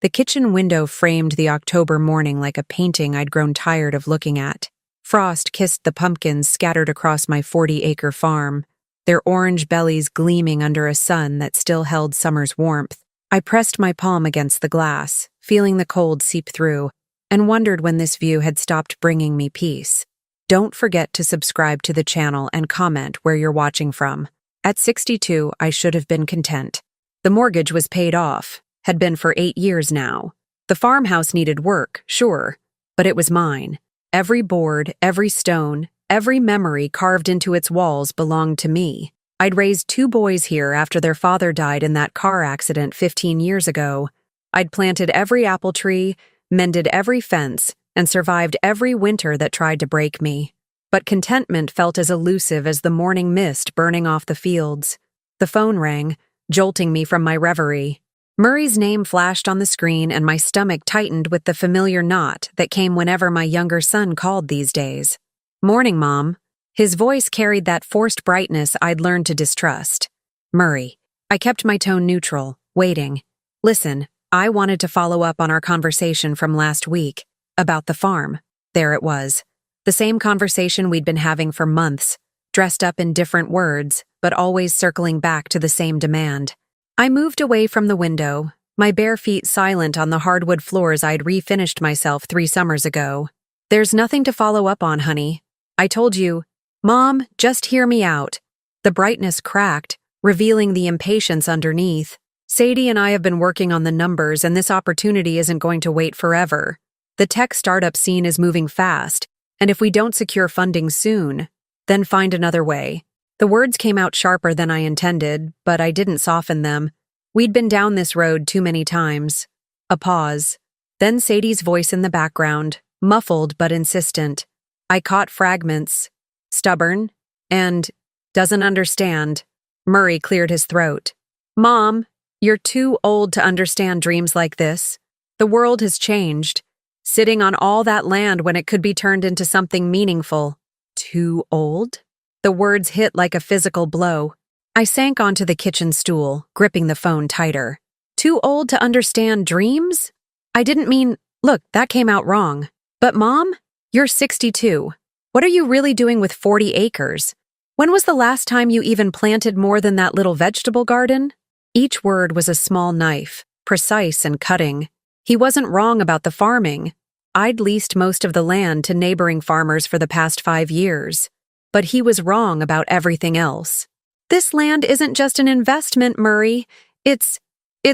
The kitchen window framed the October morning like a painting I'd grown tired of looking at. Frost kissed the pumpkins scattered across my 40-acre farm, their orange bellies gleaming under a sun that still held summer's warmth. I pressed my palm against the glass, feeling the cold seep through, and wondered when this view had stopped bringing me peace. Don't forget to subscribe to the channel and comment where you're watching from. At 62, I should have been content. The mortgage was paid off, had been for 8 years now. The farmhouse needed work, sure, but it was mine. Every board, every stone, every memory carved into its walls belonged to me. I'd raised 2 boys here after their father died in that car accident 15 years ago. I'd planted every apple tree, mended every fence, and survived every winter that tried to break me. But contentment felt as elusive as the morning mist burning off the fields. The phone rang, jolting me from my reverie. Murray's name flashed on the screen and my stomach tightened with the familiar knot that came whenever my younger son called these days. "Morning, Mom." His voice carried that forced brightness I'd learned to distrust. "Murray." I kept my tone neutral, waiting. "Listen, I wanted to follow up on our conversation from last week, about the farm." There it was. The same conversation we'd been having for months, dressed up in different words, but always circling back to the same demand. I moved away from the window, my bare feet silent on the hardwood floors I'd refinished myself 3 summers ago. "There's nothing to follow up on, honey. I told you." "Mom, just hear me out." The brightness cracked, revealing the impatience underneath. "Sadie and I have been working on the numbers, and this opportunity isn't going to wait forever. The tech startup scene is moving fast, and if we don't secure funding soon, then find another way." The words came out sharper than I intended, but I didn't soften them. We'd been down this road too many times. A pause. Then Sadie's voice in the background, muffled but insistent. I caught fragments. "Stubborn," and "doesn't understand." Murray cleared his throat. "Mom, you're too old to understand dreams like this. The world has changed. Sitting on all that land when it could be turned into something meaningful." "Too old?" The words hit like a physical blow. I sank onto the kitchen stool, gripping the phone tighter. "Too old to understand dreams?" I didn't mean, look, that came out wrong. But Mom, you're 62. What are you really doing with 40 acres? When was the last time you even planted more than that little vegetable garden? Each word was a small knife, precise and cutting. He wasn't wrong about the farming. I'd leased most of the land to neighboring farmers for the past 5 years. But he was wrong about everything else. "This land isn't just an investment, Murray. It's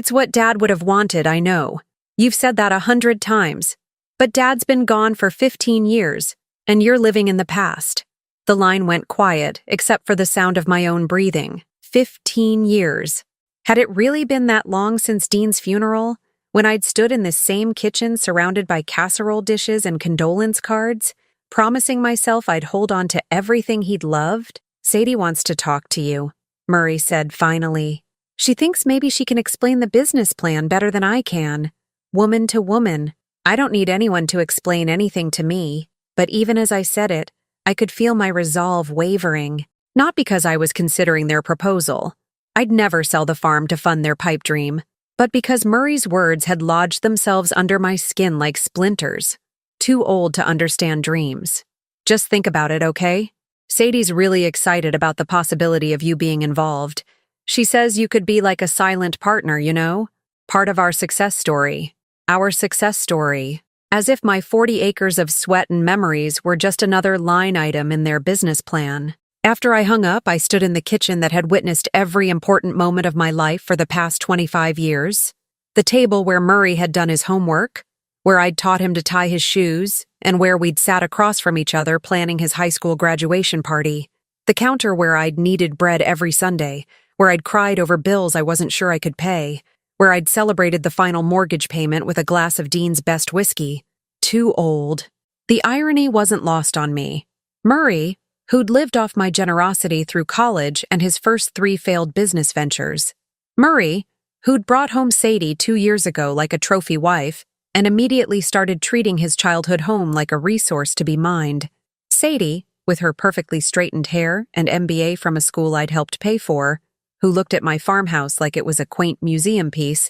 what Dad would have wanted, I know. You've said that 100 times. But Dad's been gone for 15 years, and you're living in the past." The line went quiet, except for the sound of my own breathing. 15 years. Had it really been that long since Dean's funeral, when I'd stood in this same kitchen surrounded by casserole dishes and condolence cards, promising myself I'd hold on to everything he'd loved? "Sadie wants to talk to you," Murray said finally. "She thinks maybe she can explain the business plan better than I can. Woman to woman. I don't need anyone to explain anything to me." But even as I said it, I could feel my resolve wavering. Not because I was considering their proposal. I'd never sell the farm to fund their pipe dream. But because Murray's words had lodged themselves under my skin like splinters. Too old to understand dreams. "Just think about it, okay? Sadie's really excited about the possibility of you being involved. She says you could be like a silent partner, you know? Part of our success story. Our success story." As if my 40 acres of sweat and memories were just another line item in their business plan. After I hung up, I stood in the kitchen that had witnessed every important moment of my life for the past 25 years. The table where Murray had done his homework, where I'd taught him to tie his shoes, and where we'd sat across from each other planning his high school graduation party. The counter where I'd kneaded bread every Sunday, where I'd cried over bills I wasn't sure I could pay, where I'd celebrated the final mortgage payment with a glass of Dean's best whiskey. Too old. The irony wasn't lost on me. Murray, who'd lived off my generosity through college and his first 3 failed business ventures. Murray, who'd brought home Sadie 2 years ago like a trophy wife, and immediately started treating his childhood home like a resource to be mined. Sadie, with her perfectly straightened hair and MBA from a school I'd helped pay for, who looked at my farmhouse like it was a quaint museum piece,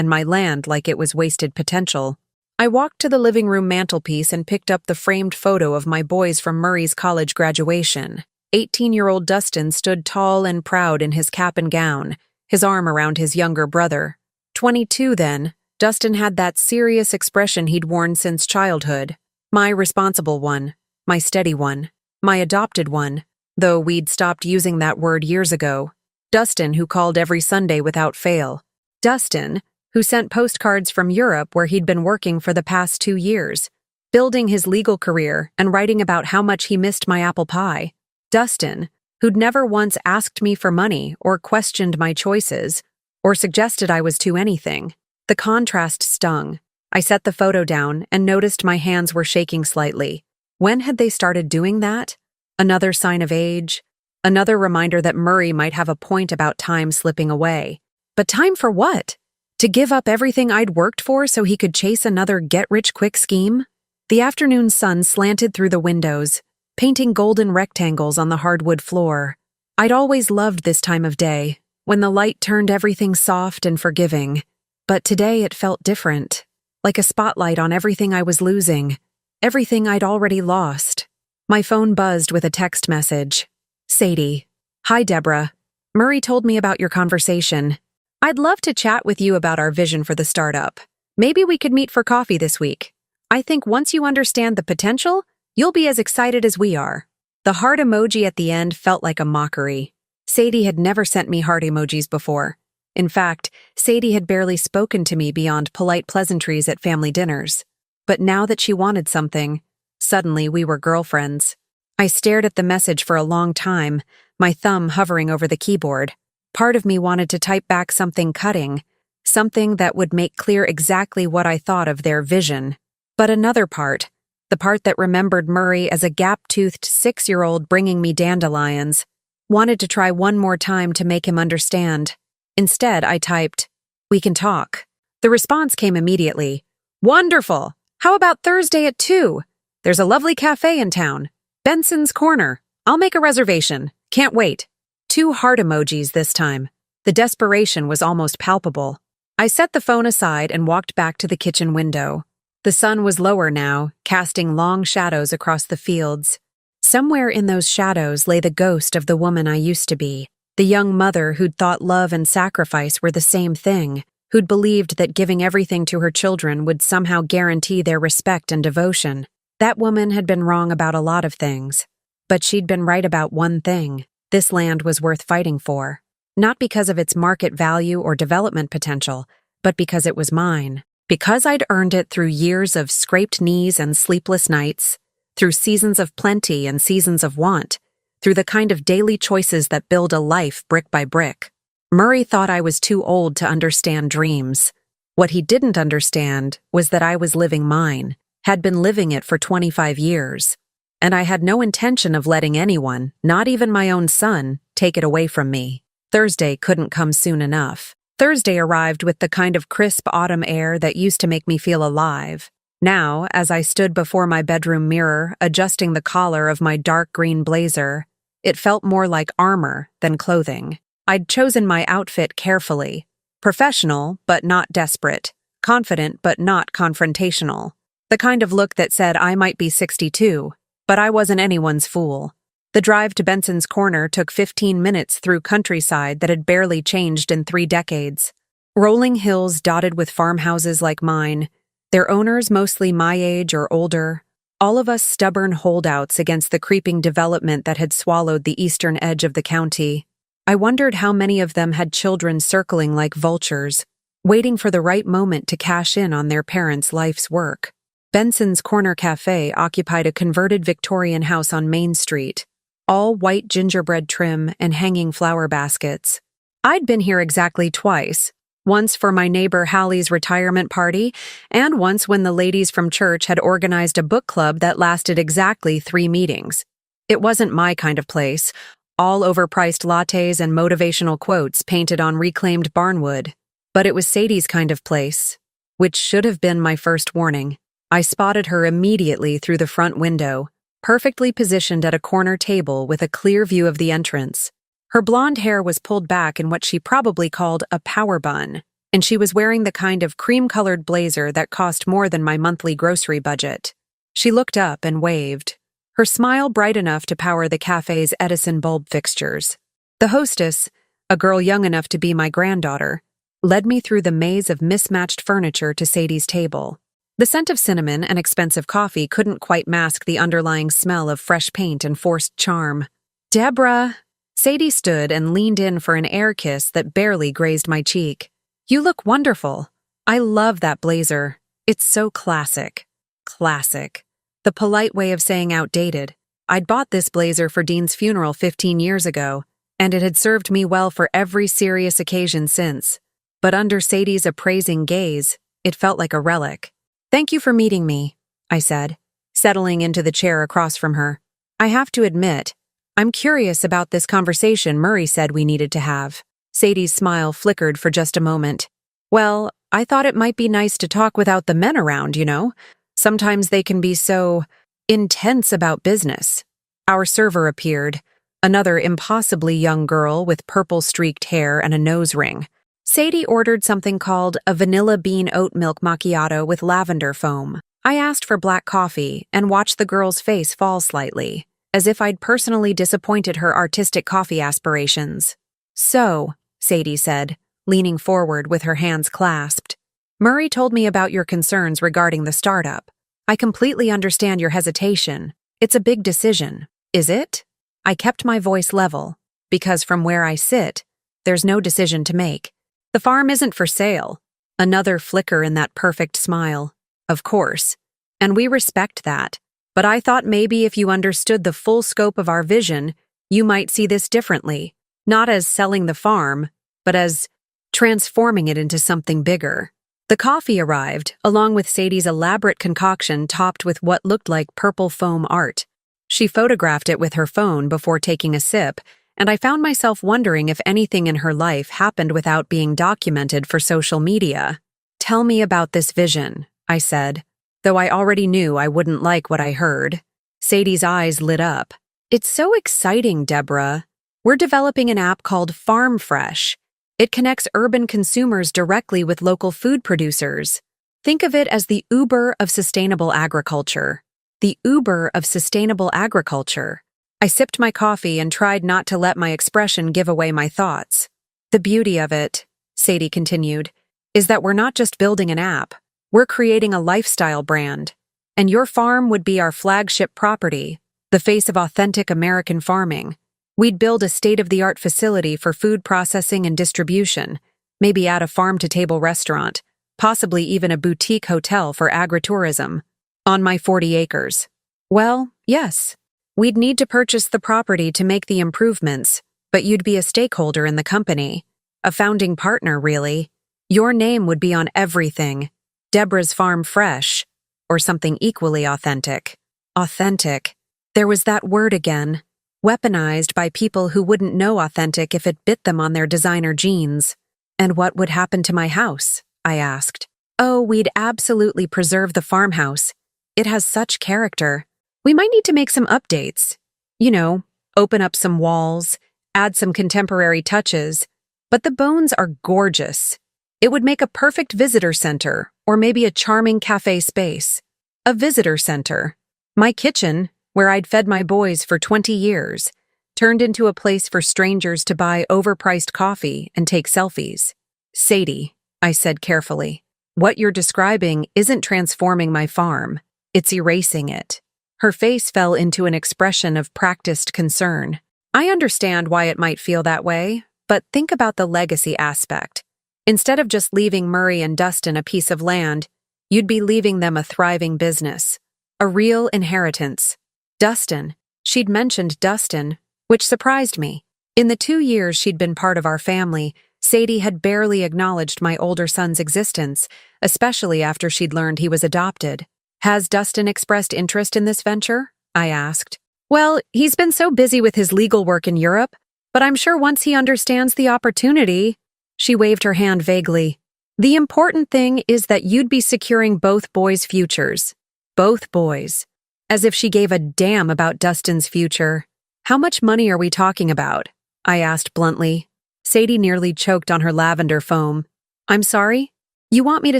and my land like it was wasted potential. I walked to the living room mantelpiece and picked up the framed photo of my boys from Murray's college graduation. 18-year-old Dustin stood tall and proud in his cap and gown, his arm around his younger brother. 22 then, Dustin had that serious expression he'd worn since childhood. My responsible one, my steady one, my adopted one, though we'd stopped using that word years ago. Dustin, who called every Sunday without fail. Dustin, who sent postcards from Europe where he'd been working for the past 2 years, building his legal career and writing about how much he missed my apple pie. Dustin, who'd never once asked me for money or questioned my choices or suggested I was too anything. The contrast stung. I set the photo down and noticed my hands were shaking slightly. When had they started doing that? Another sign of age? Another reminder that Murray might have a point about time slipping away. But time for what? To give up everything I'd worked for so he could chase another get-rich-quick scheme? The afternoon sun slanted through the windows, painting golden rectangles on the hardwood floor. I'd always loved this time of day, when the light turned everything soft and forgiving. But today it felt different, like a spotlight on everything I was losing, everything I'd already lost. My phone buzzed with a text message. Sadie. Hi, Deborah. Murray told me about your conversation. I'd love to chat with you about our vision for the startup. Maybe we could meet for coffee this week. I think once you understand the potential, you'll be as excited as we are. The heart emoji at the end felt like a mockery. Sadie had never sent me heart emojis before. In fact, Sadie had barely spoken to me beyond polite pleasantries at family dinners. But now that she wanted something, suddenly we were girlfriends. I stared at the message for a long time, my thumb hovering over the keyboard. Part of me wanted to type back something cutting, something that would make clear exactly what I thought of their vision. But another part, the part that remembered Murray as a gap-toothed 6-year-old bringing me dandelions, wanted to try one more time to make him understand. Instead, I typed, "We can talk." The response came immediately. "Wonderful! How about Thursday at 2? There's a lovely cafe in town. Benson's Corner. I'll make a reservation. Can't wait." 2 heart emojis this time. The desperation was almost palpable. I set the phone aside and walked back to the kitchen window. The sun was lower now, casting long shadows across the fields. Somewhere in those shadows lay the ghost of the woman I used to be, the young mother who'd thought love and sacrifice were the same thing, who'd believed that giving everything to her children would somehow guarantee their respect and devotion. That woman had been wrong about a lot of things, but she'd been right about one thing. This land was worth fighting for, not because of its market value or development potential, but because it was mine. Because I'd earned it through years of scraped knees and sleepless nights, through seasons of plenty and seasons of want, through the kind of daily choices that build a life brick by brick. Murray thought I was too old to understand dreams. What he didn't understand was that I was living mine, had been living it for 25 years. And I had no intention of letting anyone, not even my own son, take it away from me. Thursday couldn't come soon enough. Thursday arrived with the kind of crisp autumn air that used to make me feel alive. Now, as I stood before my bedroom mirror, adjusting the collar of my dark green blazer, it felt more like armor than clothing. I'd chosen my outfit carefully. Professional, but not desperate. Confident, but not confrontational. The kind of look that said I might be 62. But I wasn't anyone's fool. The drive to Benson's Corner took 15 minutes through countryside that had barely changed in 3 decades. Rolling hills dotted with farmhouses like mine, their owners mostly my age or older, all of us stubborn holdouts against the creeping development that had swallowed the eastern edge of the county. I wondered how many of them had children circling like vultures, waiting for the right moment to cash in on their parents' life's work. Benson's Corner Cafe occupied a converted Victorian house on Main Street, all white gingerbread trim and hanging flower baskets. I'd been here exactly twice, once for my neighbor Hallie's retirement party, and once when the ladies from church had organized a book club that lasted exactly 3 meetings. It wasn't my kind of place, all overpriced lattes and motivational quotes painted on reclaimed barnwood. But it was Sadie's kind of place, which should have been my first warning. I spotted her immediately through the front window, perfectly positioned at a corner table with a clear view of the entrance. Her blonde hair was pulled back in what she probably called a power bun, and she was wearing the kind of cream-colored blazer that cost more than my monthly grocery budget. She looked up and waved, her smile bright enough to power the cafe's Edison bulb fixtures. The hostess, a girl young enough to be my granddaughter, led me through the maze of mismatched furniture to Sadie's table. The scent of cinnamon and expensive coffee couldn't quite mask the underlying smell of fresh paint and forced charm. "Deborah!" Sadie stood and leaned in for an air kiss that barely grazed my cheek. "You look wonderful. I love that blazer. It's so classic." Classic. The polite way of saying outdated. I'd bought this blazer for Dean's funeral 15 years ago, and it had served me well for every serious occasion since. But under Sadie's appraising gaze, it felt like a relic. "Thank you for meeting me," I said, settling into the chair across from her. "I have to admit, I'm curious about this conversation Murray said we needed to have." Sadie's smile flickered for just a moment. "Well, I thought it might be nice to talk without the men around, you know? Sometimes they can be so intense about business." Our server appeared, another impossibly young girl with purple-streaked hair and a nose ring. Sadie ordered something called a vanilla bean oat milk macchiato with lavender foam. I asked for black coffee and watched the girl's face fall slightly, as if I'd personally disappointed her artistic coffee aspirations. "So," Sadie said, leaning forward with her hands clasped, "Murray told me about your concerns regarding the startup. I completely understand your hesitation. It's a big decision, is it?" I kept my voice level, because from where I sit, there's no decision to make. "The farm isn't for sale." Another flicker in that perfect smile. "Of course. And we respect that. But I thought maybe if you understood the full scope of our vision, you might see this differently. Not as selling the farm, but as transforming it into something bigger." The coffee arrived, along with Sadie's elaborate concoction topped with what looked like purple foam art. She photographed it with her phone before taking a sip, and I found myself wondering if anything in her life happened without being documented for social media. "Tell me about this vision," I said, though I already knew I wouldn't like what I heard. Sadie's eyes lit up. "It's so exciting, Deborah. We're developing an app called Farm Fresh. It connects urban consumers directly with local food producers. Think of it as the Uber of sustainable agriculture." The Uber of sustainable agriculture. I sipped my coffee and tried not to let my expression give away my thoughts. "The beauty of it," Sadie continued, "is that we're not just building an app, we're creating a lifestyle brand. And your farm would be our flagship property, the face of authentic American farming. We'd build a state-of-the-art facility for food processing and distribution, maybe add a farm-to-table restaurant, possibly even a boutique hotel for agritourism, on my 40 acres. Well, yes. We'd need to purchase the property to make the improvements, but you'd be a stakeholder in the company. A founding partner, really. Your name would be on everything. Deborah's Farm Fresh, or something equally authentic." Authentic. There was that word again, weaponized by people who wouldn't know authentic if it bit them on their designer jeans. "And what would happen to my house?" I asked. "Oh, we'd absolutely preserve the farmhouse. It has such character. We might need to make some updates. You know, open up some walls, add some contemporary touches. But the bones are gorgeous. It would make a perfect visitor center, or maybe a charming cafe space. A visitor center. My kitchen, where I'd fed my boys for 20 years, turned into a place for strangers to buy overpriced coffee and take selfies." "Sadie," I said carefully, "what you're describing isn't transforming my farm. It's erasing it." Her face fell into an expression of practiced concern. "I understand why it might feel that way, but think about the legacy aspect. Instead of just leaving Murray and Dustin a piece of land, you'd be leaving them a thriving business. A real inheritance." Dustin. She'd mentioned Dustin, which surprised me. In the 2 years she'd been part of our family, Sadie had barely acknowledged my older son's existence, especially after she'd learned he was adopted. "Has Dustin expressed interest in this venture?" I asked. "Well, he's been so busy with his legal work in Europe, but I'm sure once he understands the opportunity..." She waved her hand vaguely. "The important thing is that you'd be securing both boys' futures. Both boys." As if she gave a damn about Dustin's future. "How much money are we talking about?" I asked bluntly. Sadie nearly choked on her lavender foam. I'm sorry? You want me to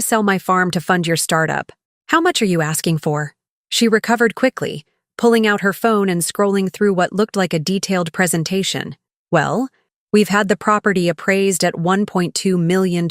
sell my farm to fund your startup. How much are you asking for? She recovered quickly, pulling out her phone and scrolling through what looked like a detailed presentation. Well, we've had the property appraised at $1.2 million,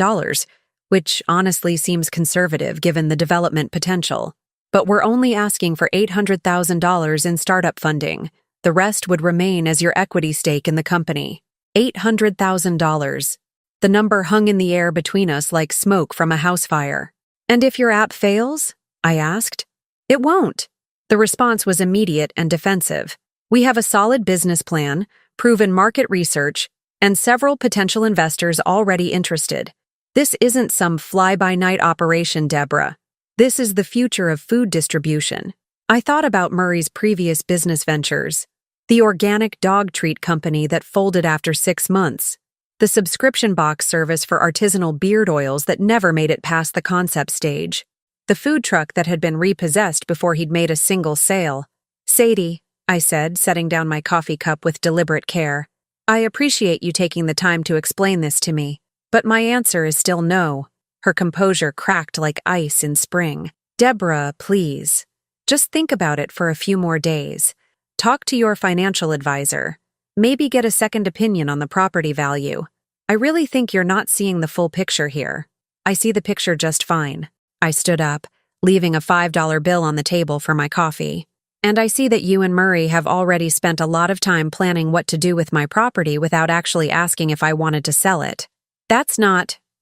which honestly seems conservative given the development potential. But we're only asking for $800,000 in startup funding. The rest would remain as your equity stake in the company. $800,000. The number hung in the air between us like smoke from a house fire. And if your app fails? I asked. It won't. The response was immediate and defensive. We have a solid business plan, proven market research, and several potential investors already interested. This isn't some fly-by-night operation, Deborah. This is the future of food distribution. I thought about Murray's previous business ventures. The organic dog treat company that folded after 6 months. The subscription box service for artisanal beard oils that never made it past the concept stage. The food truck that had been repossessed before he'd made a single sale. Sadie, I said, setting down my coffee cup with deliberate care. I appreciate you taking the time to explain this to me, but my answer is still no. Her composure cracked like ice in spring. Deborah, please. Just think about it for a few more days. Talk to your financial advisor. Maybe get a second opinion on the property value. I really think you're not seeing the full picture here. I see the picture just fine. I stood up, leaving a $5 bill on the table for my coffee. And I see that you and Murray have already spent a lot of time planning what to do with my property without actually asking if I wanted to sell it.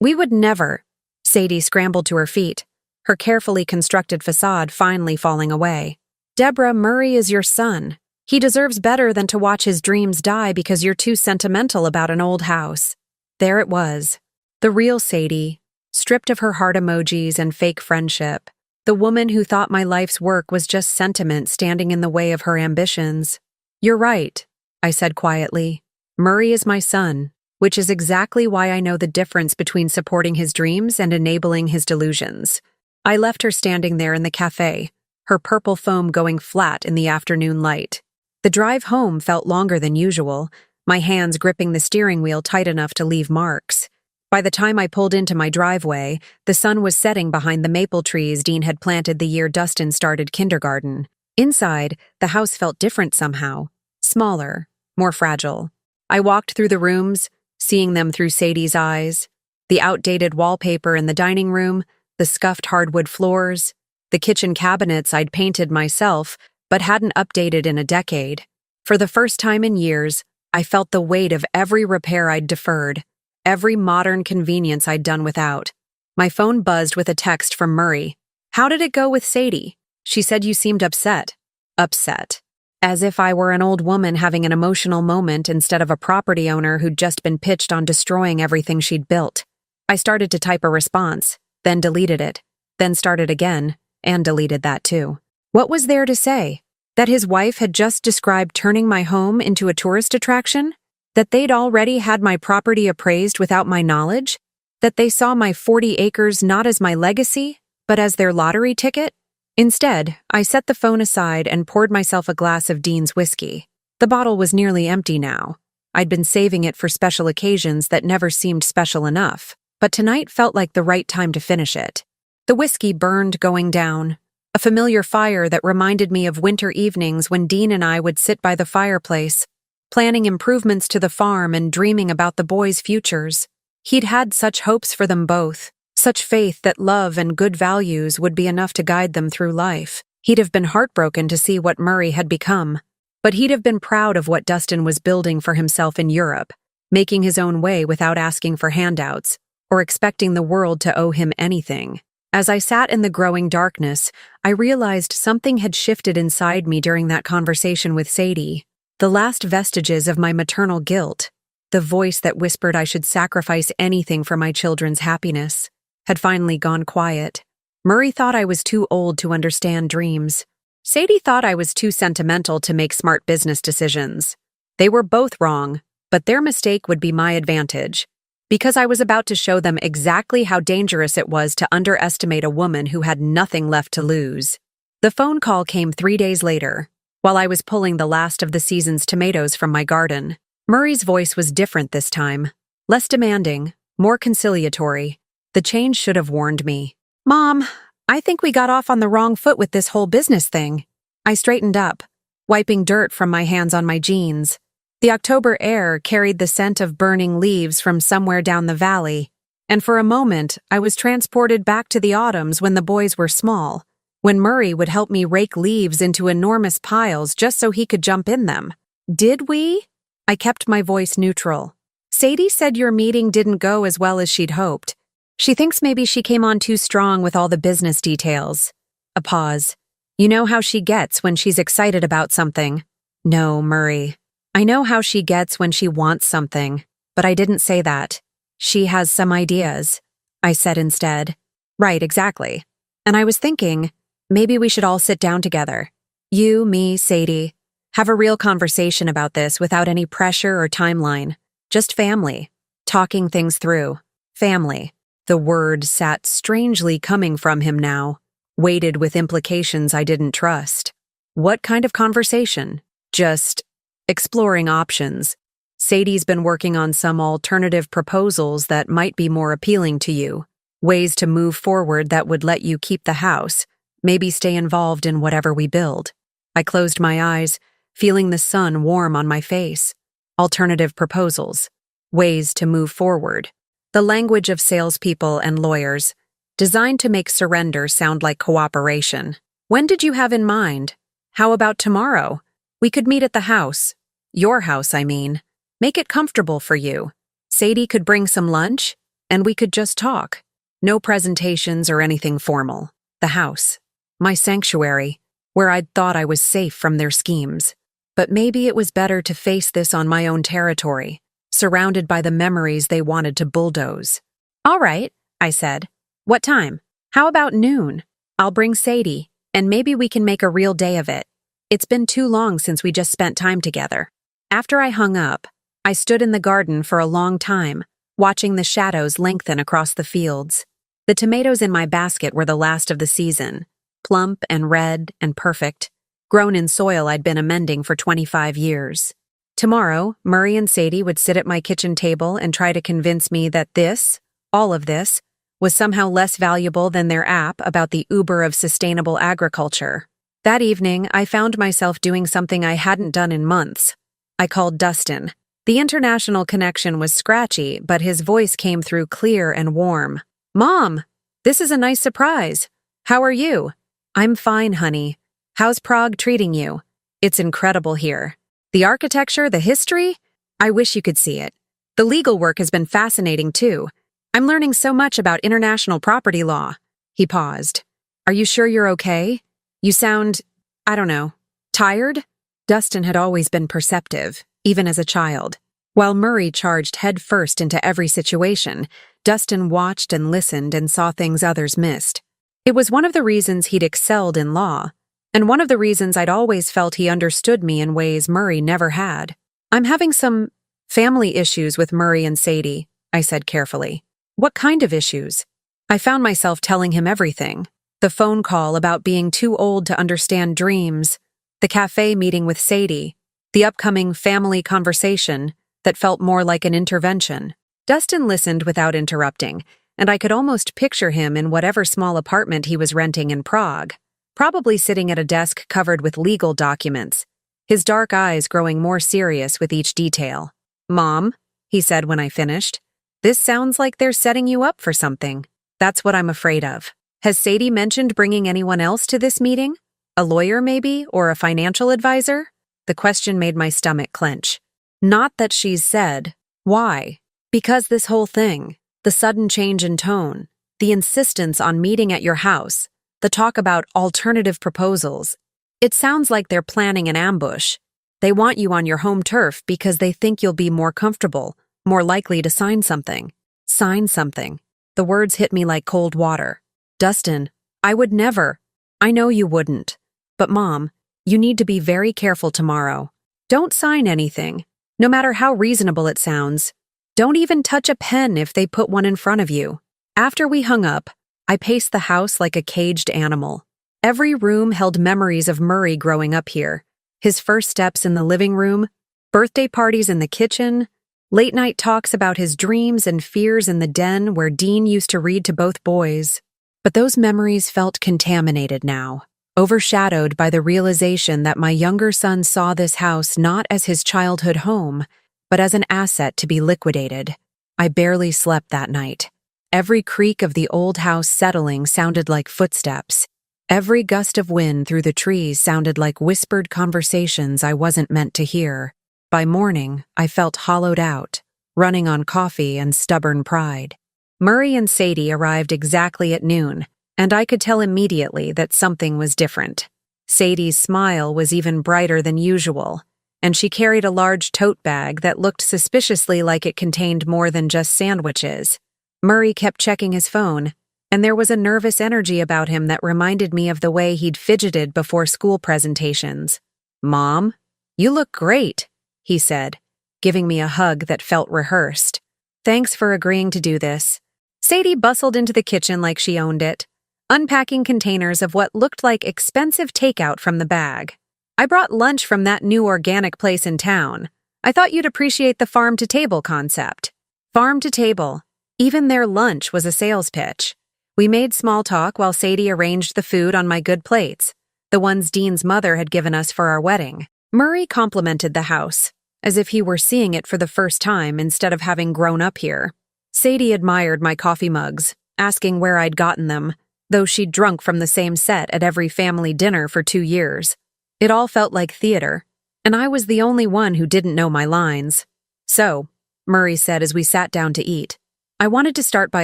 We would never. Sadie scrambled to her feet, her carefully constructed facade finally falling away. Deborah, Murray is your son. He deserves better than to watch his dreams die because you're too sentimental about an old house. There it was. The real Sadie, stripped of her heart emojis and fake friendship. The woman who thought my life's work was just sentiment standing in the way of her ambitions. You're right, I said quietly. Murray is my son, which is exactly why I know the difference between supporting his dreams and enabling his delusions. I left her standing there in the cafe, her purple foam going flat in the afternoon light. The drive home felt longer than usual, my hands gripping the steering wheel tight enough to leave marks. By the time I pulled into my driveway, the sun was setting behind the maple trees Dean had planted the year Dustin started kindergarten. Inside, the house felt different somehow. Smaller, more fragile. I walked through the rooms, seeing them through Sadie's eyes. The outdated wallpaper in the dining room, the scuffed hardwood floors, the kitchen cabinets I'd painted myself, but hadn't updated in a decade. For the first time in years, I felt the weight of every repair I'd deferred, every modern convenience I'd done without. My phone buzzed with a text from Murray. How did it go with Sadie? She said you seemed upset. Upset. As if I were an old woman having an emotional moment instead of a property owner who'd just been pitched on destroying everything she'd built. I started to type a response, then deleted it, then started again, and deleted that too. What was there to say? That his wife had just described turning my home into a tourist attraction? That they'd already had my property appraised without my knowledge? That they saw my 40 acres not as my legacy, but as their lottery ticket? Instead, I set the phone aside and poured myself a glass of Dean's whiskey. The bottle was nearly empty now. I'd been saving it for special occasions that never seemed special enough, but tonight felt like the right time to finish it. The whiskey burned going down. A familiar fire that reminded me of winter evenings when Dean and I would sit by the fireplace, planning improvements to the farm and dreaming about the boys' futures. He'd had such hopes for them both, such faith that love and good values would be enough to guide them through life. He'd have been heartbroken to see what Murray had become, but he'd have been proud of what Dustin was building for himself in Europe, making his own way without asking for handouts or expecting the world to owe him anything. As I sat in the growing darkness, I realized something had shifted inside me during that conversation with Sadie. The last vestiges of my maternal guilt, the voice that whispered I should sacrifice anything for my children's happiness, had finally gone quiet. Murray thought I was too old to understand dreams. Sadie thought I was too sentimental to make smart business decisions. They were both wrong, but their mistake would be my advantage, because I was about to show them exactly how dangerous it was to underestimate a woman who had nothing left to lose. The phone call came 3 days later, while I was pulling the last of the season's tomatoes from my garden. Murray's voice was different this time, less demanding, more conciliatory. The change should have warned me. Mom, I think we got off on the wrong foot with this whole business thing. I straightened up, wiping dirt from my hands on my jeans. The October air carried the scent of burning leaves from somewhere down the valley, and for a moment I was transported back to the autumns when the boys were small, when Murray would help me rake leaves into enormous piles just so he could jump in them. Did we? I kept my voice neutral. Sadie said your meeting didn't go as well as she'd hoped. She thinks maybe she came on too strong with all the business details. A pause. You know how she gets when she's excited about something. No, Murray. I know how she gets when she wants something, but I didn't say that. She has some ideas, I said instead. Right, exactly. And I was thinking, maybe we should all sit down together. You, me, Sadie. Have a real conversation about this without any pressure or timeline. Just family. Talking things through. Family. The word sat strangely coming from him now, weighted with implications I didn't trust. What kind of conversation? Just exploring options. Sadie's been working on some alternative proposals that might be more appealing to you. Ways to move forward that would let you keep the house, maybe stay involved in whatever we build. I closed my eyes, feeling the sun warm on my face. Alternative proposals. Ways to move forward. The language of salespeople and lawyers, designed to make surrender sound like cooperation. When did you have in mind? How about tomorrow? We could meet at the house. Your house, I mean. Make it comfortable for you. Sadie could bring some lunch, and we could just talk. No presentations or anything formal. The house. My sanctuary, where I'd thought I was safe from their schemes. But maybe it was better to face this on my own territory, surrounded by the memories they wanted to bulldoze. All right, I said. What time? How about noon? I'll bring Sadie, and maybe we can make a real day of it. It's been too long since we just spent time together. After I hung up, I stood in the garden for a long time, watching the shadows lengthen across the fields. The tomatoes in my basket were the last of the season, plump and red and perfect, grown in soil I'd been amending for 25 years. Tomorrow, Murray and Sadie would sit at my kitchen table and try to convince me that this, all of this, was somehow less valuable than their app about the Uber of sustainable agriculture. That evening, I found myself doing something I hadn't done in months. I called Dustin. The international connection was scratchy, but his voice came through clear and warm. Mom, this is a nice surprise. How are you? I'm fine, honey. How's Prague treating you? It's incredible here. The architecture, the history? I wish you could see it. The legal work has been fascinating, too. I'm learning so much about international property law. He paused. Are you sure you're okay? You sound, I don't know, tired? Dustin had always been perceptive, even as a child. While Murray charged headfirst into every situation, Dustin watched and listened and saw things others missed. It was one of the reasons he'd excelled in law, and one of the reasons I'd always felt he understood me in ways Murray never had. I'm having some family issues with Murray and Sadie, I said carefully. What kind of issues? I found myself telling him everything. The phone call about being too old to understand dreams, the cafe meeting with Sadie, the upcoming family conversation that felt more like an intervention. Dustin listened without interrupting, and I could almost picture him in whatever small apartment he was renting in Prague, probably sitting at a desk covered with legal documents, his dark eyes growing more serious with each detail. Mom, he said when I finished, this sounds like they're setting you up for something. That's what I'm afraid of. Has Sadie mentioned bringing anyone else to this meeting? A lawyer, maybe, or a financial advisor? The question made my stomach clench. Not that she's said. Why? Because this whole thing, the sudden change in tone, the insistence on meeting at your house, the talk about alternative proposals, it sounds like they're planning an ambush. They want you on your home turf because they think you'll be more comfortable, more likely to sign something. Sign something. The words hit me like cold water. Dustin, I would never. I know you wouldn't. But Mom, you need to be very careful tomorrow. Don't sign anything, no matter how reasonable it sounds. Don't even touch a pen if they put one in front of you. After we hung up, I paced the house like a caged animal. Every room held memories of Murray growing up here. His first steps in the living room, birthday parties in the kitchen, Late-night talks about his dreams and fears in the den where Dean used to read to both boys. But those memories felt contaminated now, overshadowed by the realization that my younger son saw this house not as his childhood home, but as an asset to be liquidated. I barely slept that night. Every creak of the old house settling sounded like footsteps. Every gust of wind through the trees sounded like whispered conversations I wasn't meant to hear. By morning, I felt hollowed out, running on coffee and stubborn pride. Murray and Sadie arrived exactly at noon, and I could tell immediately that something was different. Sadie's smile was even brighter than usual, and she carried a large tote bag that looked suspiciously like it contained more than just sandwiches. Murray kept checking his phone, and there was a nervous energy about him that reminded me of the way he'd fidgeted before school presentations. "Mom, you look great," he said, giving me a hug that felt rehearsed. "Thanks for agreeing to do this." Sadie bustled into the kitchen like she owned it, unpacking containers of what looked like expensive takeout from the bag. "I brought lunch from that new organic place in town. I thought you'd appreciate the farm-to-table concept." Farm-to-table. Even their lunch was a sales pitch. We made small talk while Sadie arranged the food on my good plates, the ones Dean's mother had given us for our wedding. Murray complimented the house, as if he were seeing it for the first time instead of having grown up here. Sadie admired my coffee mugs, asking where I'd gotten them, though she'd drunk from the same set at every family dinner for 2 years. It all felt like theater, and I was the only one who didn't know my lines. "So," Murray said as we sat down to eat, "I wanted to start by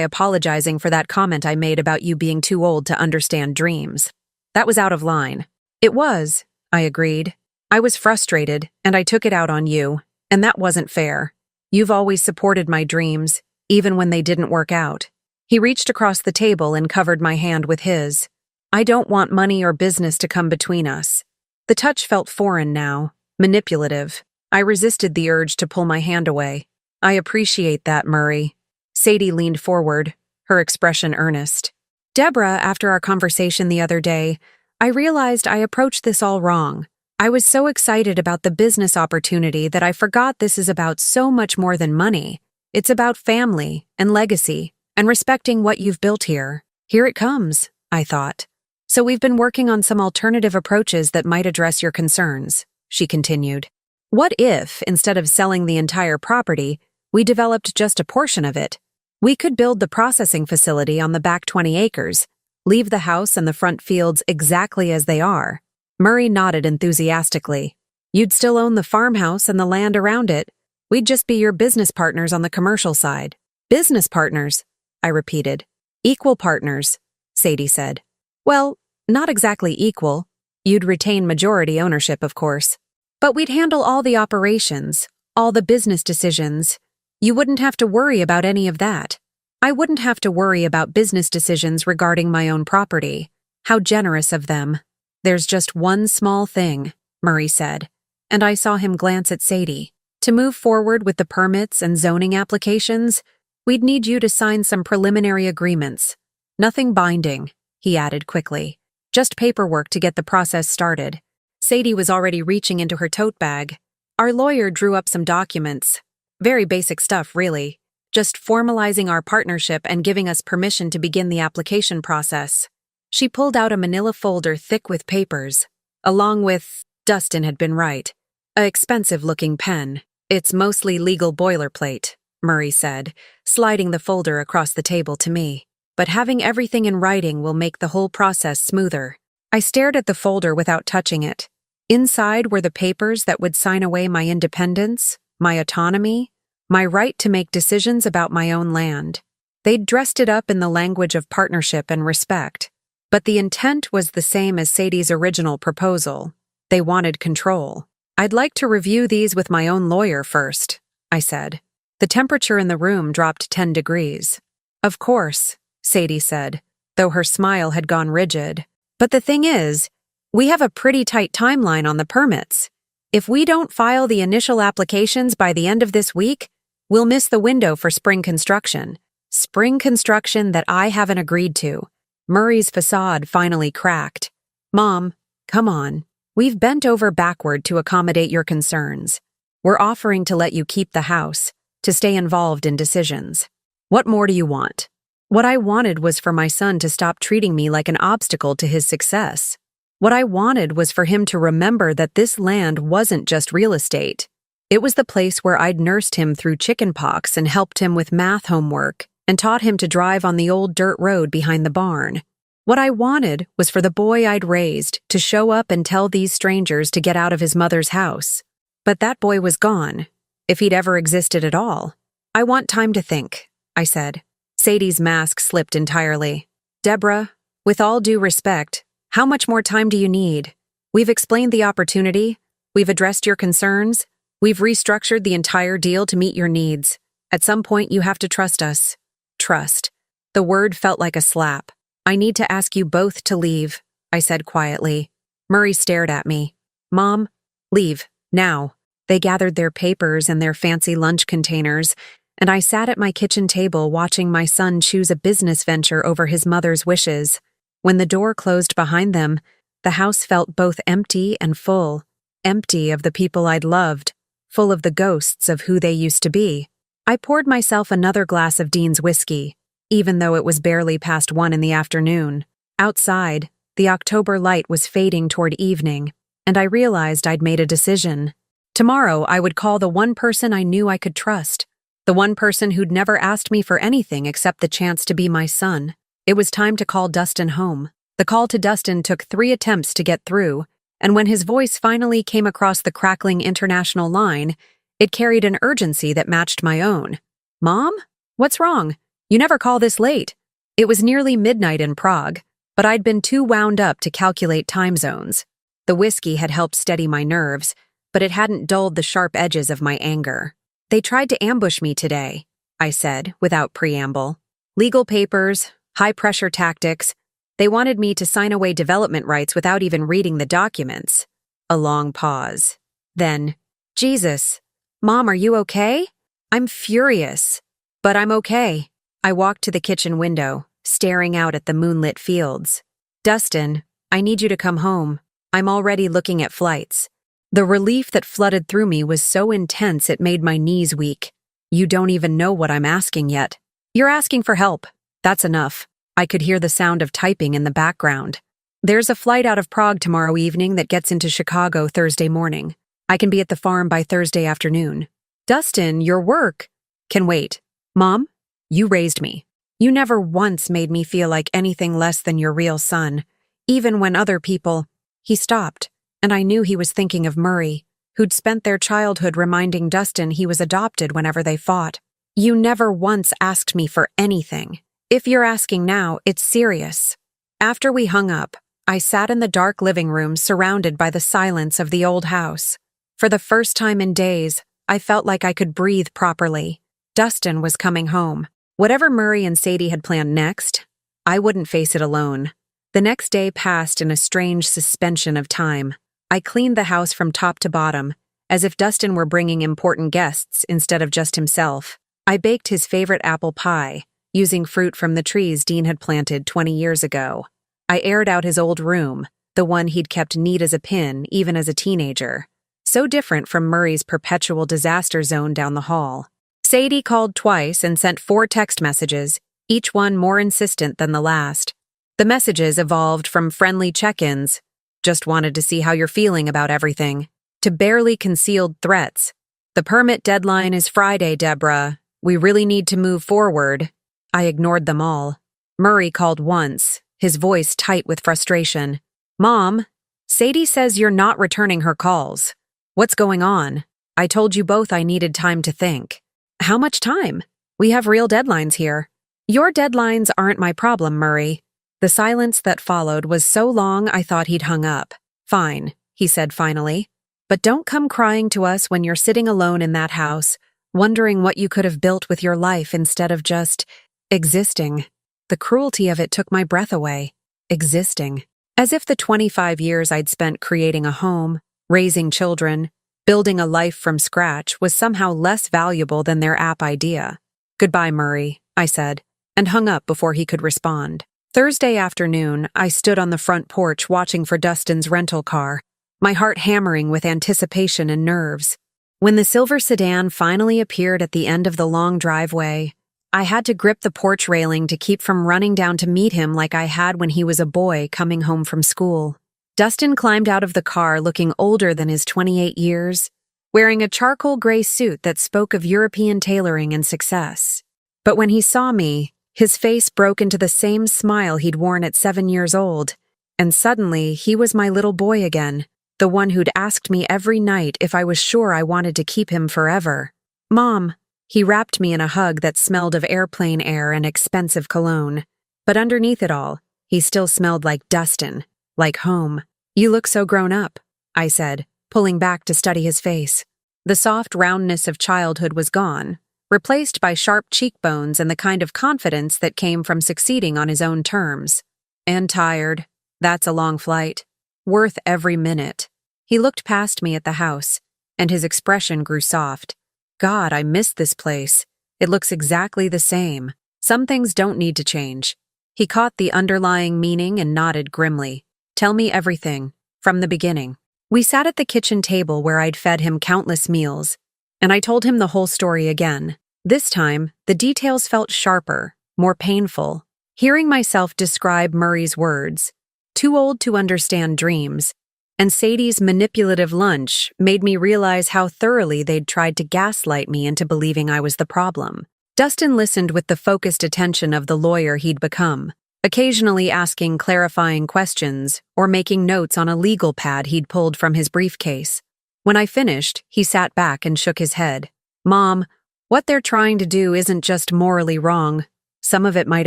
apologizing for that comment I made about you being too old to understand dreams. That was out of line." "It was," I agreed. "I was frustrated, and I took it out on you, and that wasn't fair. You've always supported my dreams, even when they didn't work out." He reached across the table and covered my hand with his. "I don't want money or business to come between us." The touch felt foreign now, manipulative. I resisted the urge to pull my hand away. "I appreciate that, Murray." Sadie leaned forward, her expression earnest. "Deborah, after our conversation the other day, I realized I approached this all wrong. I was so excited about the business opportunity that I forgot this is about so much more than money. It's about family and legacy and respecting what you've built here. Here it comes," I thought. "So we've been working on some alternative approaches that might address your concerns," she continued. "What if, instead of selling the entire property, we developed just a portion of it? We could build the processing facility on the back 20 acres, leave the house and the front fields exactly as they are." Murray nodded enthusiastically. "You'd still own the farmhouse and the land around it. We'd just be your business partners on the commercial side." "Business partners," I repeated. "Equal partners," Sadie said. "Well, not exactly equal. You'd retain majority ownership, of course. But we'd handle all the operations, all the business decisions. You wouldn't have to worry about any of that. I wouldn't have to worry about business decisions regarding my own property. How generous of them." "There's just one small thing," Murray said, and I saw him glance at Sadie. "To move forward with the permits and zoning applications, we'd need you to sign some preliminary agreements. Nothing binding," he added quickly. "Just paperwork to get the process started." Sadie was already reaching into her tote bag. Our lawyer drew up some documents. Very basic stuff, really. Just formalizing our partnership and giving us permission to begin the application process. She pulled out a manila folder thick with papers, along with, Dustin had been right, a expensive-looking pen. "It's mostly legal boilerplate," Murray said, sliding the folder across the table to me. "But having everything in writing will make the whole process smoother." I stared at the folder without touching it. Inside were the papers that would sign away my independence, my autonomy, my right to make decisions about my own land. They'd dressed it up in the language of partnership and respect. But the intent was the same as Sadie's original proposal. They wanted control. "I'd like to review these with my own lawyer first," I said. The temperature in the room dropped 10 degrees. "Of course," Sadie said, though her smile had gone rigid. "But the thing is, we have a pretty tight timeline on the permits. If we don't file the initial applications by the end of this week, we'll miss the window for spring construction. Spring construction that I haven't agreed to." Murray's facade finally cracked. "Mom, come on. We've bent over backward to accommodate your concerns. We're offering to let you keep the house, to stay involved in decisions. What more do you want? What I wanted was for my son to stop treating me like an obstacle to his success. What I wanted was for him to remember that this land wasn't just real estate. It was the place where I'd nursed him through chickenpox and helped him with math homework and taught him to drive on the old dirt road behind the barn. What I wanted was for the boy I'd raised to show up and tell these strangers to get out of his mother's house. But that boy was gone, if he'd ever existed at all. I want time to think, I said. Sadie's mask slipped entirely. Deborah, with all due respect, how much more time do you need? We've explained the opportunity. We've addressed your concerns. We've restructured the entire deal to meet your needs. At some point, you have to trust us. Trust. The word felt like a slap. I need to ask you both to leave, I said quietly. Murray stared at me. Mom, leave, now. They gathered their papers and their fancy lunch containers, and I sat at my kitchen table watching my son choose a business venture over his mother's wishes. When the door closed behind them, the house felt both empty and full. Empty of the people I'd loved, full of the ghosts of who they used to be. I poured myself another glass of Dean's whiskey, even though it was barely past 1 in the afternoon. Outside, the October light was fading toward evening, and I realized I'd made a decision. Tomorrow, I would call the one person I knew I could trust, the one person who'd never asked me for anything except the chance to be my son. It was time to call Dustin home. The call to Dustin took 3 attempts to get through, and when his voice finally came across the crackling international line, it carried an urgency that matched my own. Mom? What's wrong? You never call this late. It was nearly midnight in Prague, but I'd been too wound up to calculate time zones. The whiskey had helped steady my nerves, but it hadn't dulled the sharp edges of my anger. They tried to ambush me today, I said, without preamble. Legal papers, high-pressure tactics. They wanted me to sign away development rights without even reading the documents. A long pause. Then, Jesus, Mom, are you okay? I'm furious, but I'm okay. I walked to the kitchen window, staring out at the moonlit fields. Dustin, I need you to come home. I'm already looking at flights. The relief that flooded through me was so intense it made my knees weak. You don't even know what I'm asking yet. You're asking for help. That's enough. I could hear the sound of typing in the background. There's a flight out of Prague tomorrow evening that gets into Chicago Thursday morning. I can be at the farm by Thursday afternoon. Dustin, your work can wait. Mom? You raised me. You never once made me feel like anything less than your real son, even when other people— He stopped, and I knew he was thinking of Murray, who'd spent their childhood reminding Dustin he was adopted whenever they fought. You never once asked me for anything. If you're asking now, it's serious. After we hung up, I sat in the dark living room surrounded by the silence of the old house. For the first time in days, I felt like I could breathe properly. Dustin was coming home. Whatever Murray and Sadie had planned next, I wouldn't face it alone. The next day passed in a strange suspension of time. I cleaned the house from top to bottom, as if Dustin were bringing important guests instead of just himself. I baked his favorite apple pie, using fruit from the trees Dean had planted 20 years ago. I aired out his old room, the one he'd kept neat as a pin even as a teenager. So different from Murray's perpetual disaster zone down the hall. Sadie called twice and sent 4 text messages, each one more insistent than the last. The messages evolved from friendly check-ins, just wanted to see how you're feeling about everything, to barely concealed threats. The permit deadline is Friday, Deborah. We really need to move forward. I ignored them all. Murray called once, his voice tight with frustration. Mom, Sadie says you're not returning her calls. What's going on? I told you both I needed time to think. How much time? We have real deadlines here. Your deadlines aren't my problem, Murray. The silence that followed was so long I thought he'd hung up. Fine, he said finally. But don't come crying to us when you're sitting alone in that house, wondering what you could have built with your life instead of just existing. The cruelty of it took my breath away. Existing. As if the 25 years I'd spent creating a home, raising children, building a life from scratch was somehow less valuable than their app idea. Goodbye, Murray, I said, and hung up before he could respond. Thursday afternoon, I stood on the front porch watching for Dustin's rental car, my heart hammering with anticipation and nerves. When the silver sedan finally appeared at the end of the long driveway, I had to grip the porch railing to keep from running down to meet him like I had when he was a boy coming home from school. Dustin climbed out of the car looking older than his 28 years, wearing a charcoal gray suit that spoke of European tailoring and success. But when he saw me, his face broke into the same smile he'd worn at 7 years old, and suddenly he was my little boy again, the one who'd asked me every night if I was sure I wanted to keep him forever. "Mom," he wrapped me in a hug that smelled of airplane air and expensive cologne. But underneath it all, he still smelled like Dustin, like home. "You look so grown up," I said, pulling back to study his face. The soft roundness of childhood was gone, replaced by sharp cheekbones and the kind of confidence that came from succeeding on his own terms. "And tired. That's a long flight. Worth every minute." He looked past me at the house, and his expression grew soft. "God, I miss this place. It looks exactly the same. Some things don't need to change." He caught the underlying meaning and nodded grimly. "Tell me everything, from the beginning." We sat at the kitchen table where I'd fed him countless meals, and I told him the whole story again. This time, the details felt sharper, more painful. Hearing myself describe Murray's words, "too old to understand dreams," and Sadie's manipulative lunch made me realize how thoroughly they'd tried to gaslight me into believing I was the problem. Dustin listened with the focused attention of the lawyer he'd become, occasionally asking clarifying questions or making notes on a legal pad he'd pulled from his briefcase. When I finished, he sat back and shook his head. "Mom, what they're trying to do isn't just morally wrong. Some of it might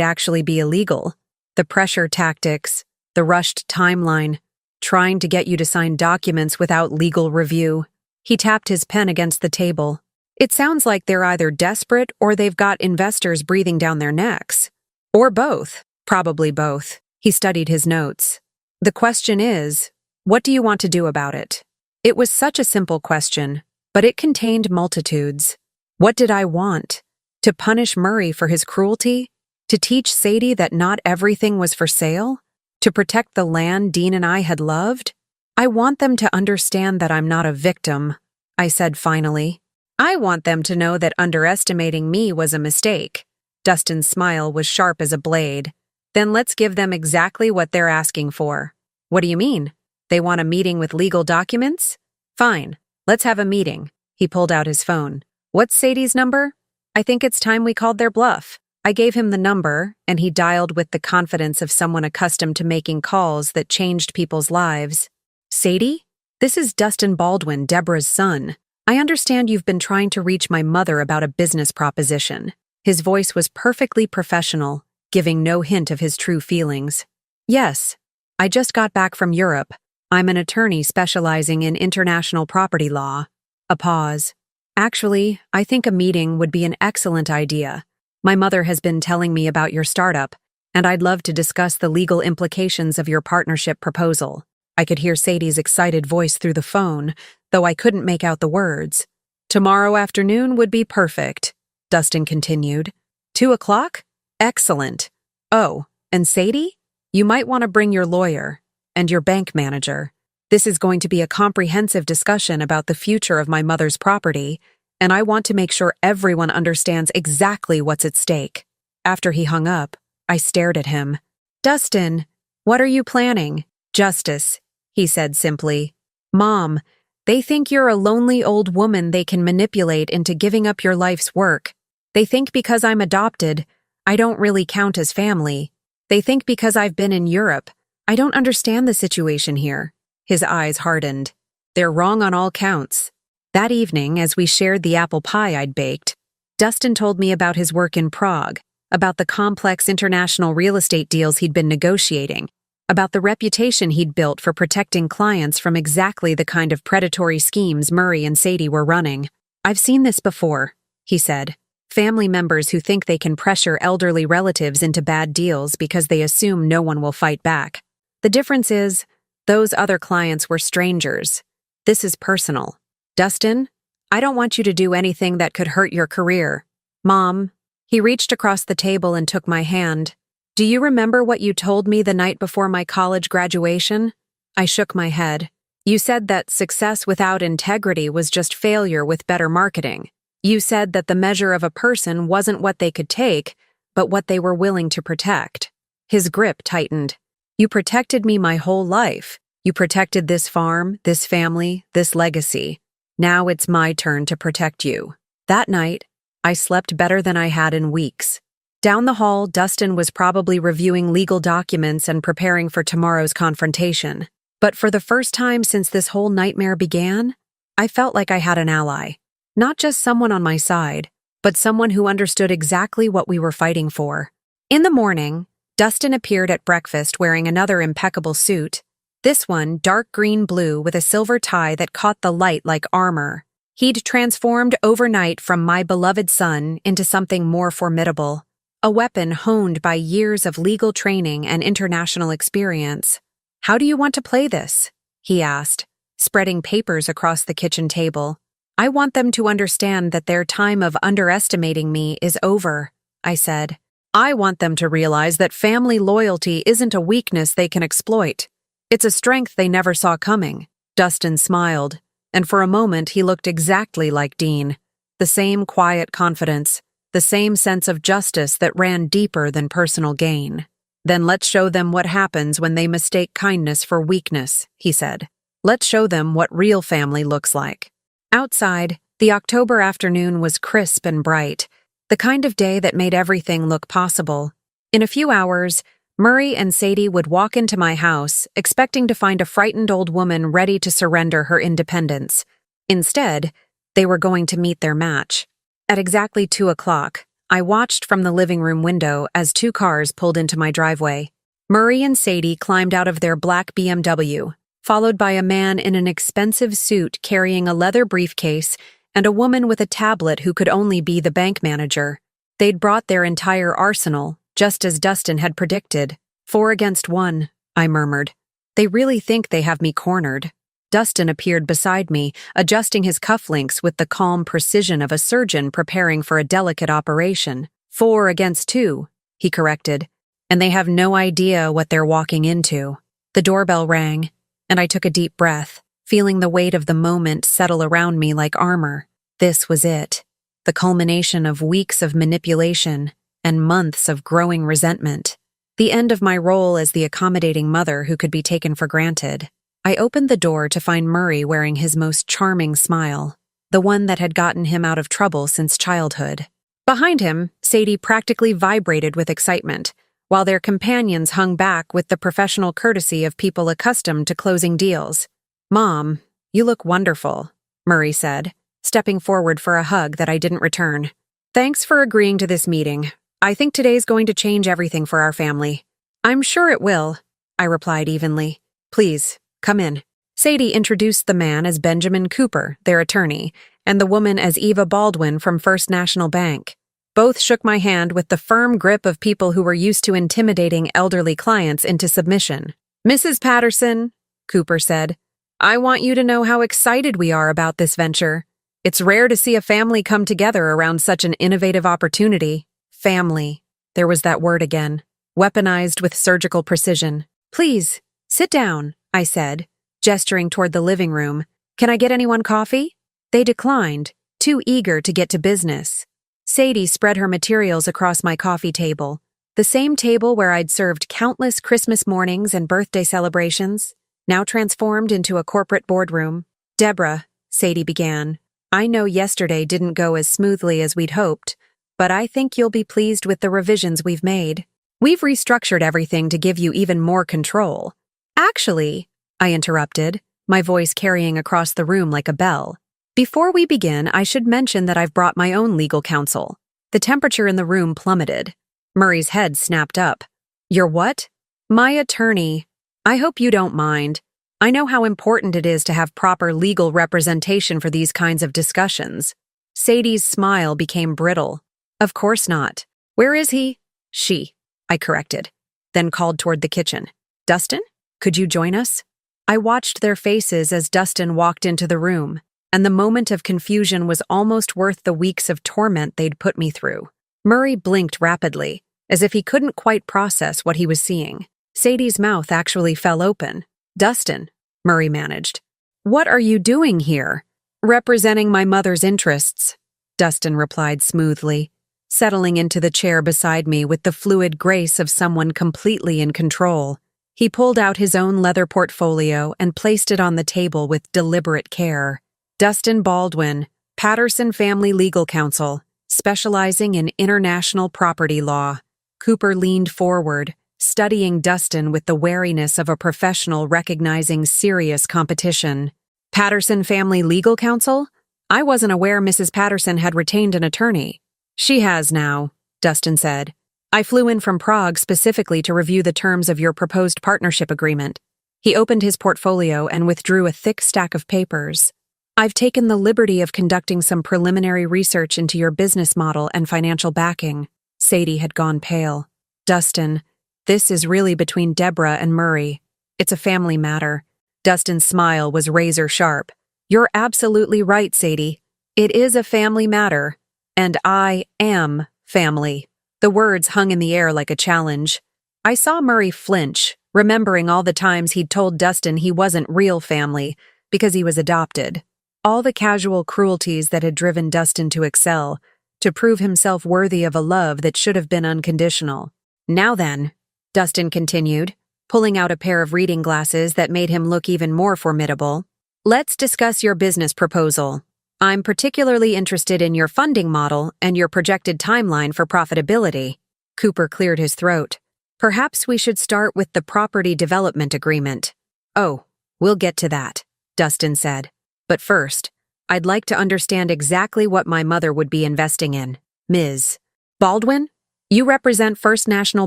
actually be illegal. The pressure tactics, the rushed timeline, trying to get you to sign documents without legal review." He tapped his pen against the table. "It sounds like they're either desperate or they've got investors breathing down their necks. Or both. Probably both." He studied his notes. "The question is, what do you want to do about it?" It was such a simple question, but it contained multitudes. What did I want? To punish Murray for his cruelty? To teach Sadie that not everything was for sale? To protect the land Dean and I had loved? "I want them to understand that I'm not a victim," I said finally. "I want them to know that underestimating me was a mistake." Dustin's smile was sharp as a blade. "Then let's give them exactly what they're asking for." "What do you mean? They want a meeting with legal documents?" "Fine, let's have a meeting." He pulled out his phone. "What's Sadie's number?" "I think it's time we called their bluff." I gave him the number, and he dialed with the confidence of someone accustomed to making calls that changed people's lives. "Sadie? This is Dustin Baldwin, Deborah's son. I understand you've been trying to reach my mother about a business proposition." His voice was perfectly professional, giving no hint of his true feelings. "Yes. I just got back from Europe. I'm an attorney specializing in international property law." A pause. "Actually, I think a meeting would be an excellent idea. My mother has been telling me about your startup, and I'd love to discuss the legal implications of your partnership proposal." I could hear Sadie's excited voice through the phone, though I couldn't make out the words. "Tomorrow afternoon would be perfect," Dustin continued. 2:00? Excellent. "Oh, and Sadie? You might want to bring your lawyer and your bank manager. This is going to be a comprehensive discussion about the future of my mother's property, and I want to make sure everyone understands exactly what's at stake." After he hung up, I stared at him. "Dustin, what are you planning?" "Justice," he said simply. "Mom, they think you're a lonely old woman they can manipulate into giving up your life's work. They think because I'm adopted, I don't really count as family. They think because I've been in Europe, I don't understand the situation here." His eyes hardened. "They're wrong on all counts." That evening, as we shared the apple pie I'd baked, Dustin told me about his work in Prague, about the complex international real estate deals he'd been negotiating, about the reputation he'd built for protecting clients from exactly the kind of predatory schemes Murray and Sadie were running. "I've seen this before," he said. "Family members who think they can pressure elderly relatives into bad deals because they assume no one will fight back. The difference is, those other clients were strangers. This is personal. Dustin, I don't want you to do anything that could hurt your career." "Mom," he reached across the table and took my hand. "Do you remember what you told me the night before my college graduation?" I shook my head. You said that success without integrity was just failure with better marketing. You said that the measure of a person wasn't what they could take, but what they were willing to protect. His grip tightened. You protected me my whole life. You protected this farm, this family, this legacy. Now it's my turn to protect you. That night, I slept better than I had in weeks. Down the hall, Dustin was probably reviewing legal documents and preparing for tomorrow's confrontation. But for the first time since this whole nightmare began, I felt like I had an ally. Not just someone on my side, but someone who understood exactly what we were fighting for. In the morning, Dustin appeared at breakfast wearing another impeccable suit, this one dark green-blue with a silver tie that caught the light like armor. He'd transformed overnight from my beloved son into something more formidable, a weapon honed by years of legal training and international experience. "How do you want to play this?" he asked, spreading papers across the kitchen table. "I want them to understand that their time of underestimating me is over," I said. "I want them to realize that family loyalty isn't a weakness they can exploit. It's a strength they never saw coming." Dustin smiled, and for a moment he looked exactly like Dean. The same quiet confidence, the same sense of justice that ran deeper than personal gain. "Then let's show them what happens when they mistake kindness for weakness," he said. "Let's show them what real family looks like." Outside, the October afternoon was crisp and bright, the kind of day that made everything look possible. In a few hours, Murray and Sadie would walk into my house, expecting to find a frightened old woman ready to surrender her independence. Instead, they were going to meet their match. At exactly 2:00, I watched from the living room window as 2 cars pulled into my driveway. Murray and Sadie climbed out of their black BMW, followed by a man in an expensive suit carrying a leather briefcase and a woman with a tablet who could only be the bank manager. They'd brought their entire arsenal, just as Dustin had predicted. 4 against 1, I murmured. They really think they have me cornered. Dustin appeared beside me, adjusting his cufflinks with the calm precision of a surgeon preparing for a delicate operation. 4 against 2, he corrected, and they have no idea what they're walking into. The doorbell rang, and I took a deep breath, feeling the weight of the moment settle around me like armor. This was it, the culmination of weeks of manipulation and months of growing resentment. The end of my role as the accommodating mother who could be taken for granted. I opened the door to find Murray wearing his most charming smile, the one that had gotten him out of trouble since childhood. Behind him, Sadie practically vibrated with excitement, while their companions hung back with the professional courtesy of people accustomed to closing deals. "Mom, you look wonderful," Murray said, stepping forward for a hug that I didn't return. "Thanks for agreeing to this meeting. I think today's going to change everything for our family." "I'm sure it will," I replied evenly. "Please, come in." Sadie introduced the man as Benjamin Cooper, their attorney, and the woman as Eva Baldwin from First National Bank. Both shook my hand with the firm grip of people who were used to intimidating elderly clients into submission. "Mrs. Patterson," Cooper said, "I want you to know how excited we are about this venture. It's rare to see a family come together around such an innovative opportunity." Family. There was that word again, weaponized with surgical precision. "Please, sit down," I said, gesturing toward the living room. "Can I get anyone coffee?" They declined, too eager to get to business. Sadie spread her materials across my coffee table, the same table where I'd served countless Christmas mornings and birthday celebrations, now transformed into a corporate boardroom. "Deborah," Sadie began, "I know yesterday didn't go as smoothly as we'd hoped, but I think you'll be pleased with the revisions we've made. We've restructured everything to give you even more control." "Actually," I interrupted, my voice carrying across the room like a bell. "Before we begin, I should mention that I've brought my own legal counsel." The temperature in the room plummeted. Murray's head snapped up. "Your what?" "My attorney. I hope you don't mind. I know how important it is to have proper legal representation for these kinds of discussions." Sadie's smile became brittle. "Of course not. Where is he?" "She," I corrected, then called toward the kitchen. "Dustin, could you join us?" I watched their faces as Dustin walked into the room, and the moment of confusion was almost worth the weeks of torment they'd put me through. Murray blinked rapidly, as if he couldn't quite process what he was seeing. Sadie's mouth actually fell open. "Dustin," Murray managed, What are you doing here? Representing my mother's interests, Dustin replied smoothly, settling into the chair beside me with the fluid grace of someone completely in control. He pulled out his own leather portfolio and placed it on the table with deliberate care. Dustin Baldwin, Patterson Family Legal Counsel, specializing in international property law. Cooper leaned forward, studying Dustin with the wariness of a professional recognizing serious competition. Patterson Family Legal Counsel? I wasn't aware Mrs. Patterson had retained an attorney. She has now, Dustin said. I flew in from Prague specifically to review the terms of your proposed partnership agreement. He opened his portfolio and withdrew a thick stack of papers. I've taken the liberty of conducting some preliminary research into your business model and financial backing. Sadie had gone pale. Dustin, this is really between Deborah and Murray. It's a family matter. Dustin's smile was razor sharp. You're absolutely right, Sadie. It is a family matter. And I am family. The words hung in the air like a challenge. I saw Murray flinch, remembering all the times he'd told Dustin he wasn't real family because he was adopted. All the casual cruelties that had driven Dustin to excel, to prove himself worthy of a love that should have been unconditional. Now then, Dustin continued, pulling out a pair of reading glasses that made him look even more formidable. Let's discuss your business proposal. I'm particularly interested in your funding model and your projected timeline for profitability. Cooper cleared his throat. Perhaps we should start with the property development agreement. Oh, we'll get to that, Dustin said. But first, I'd like to understand exactly what my mother would be investing in. Ms. Baldwin, you represent First National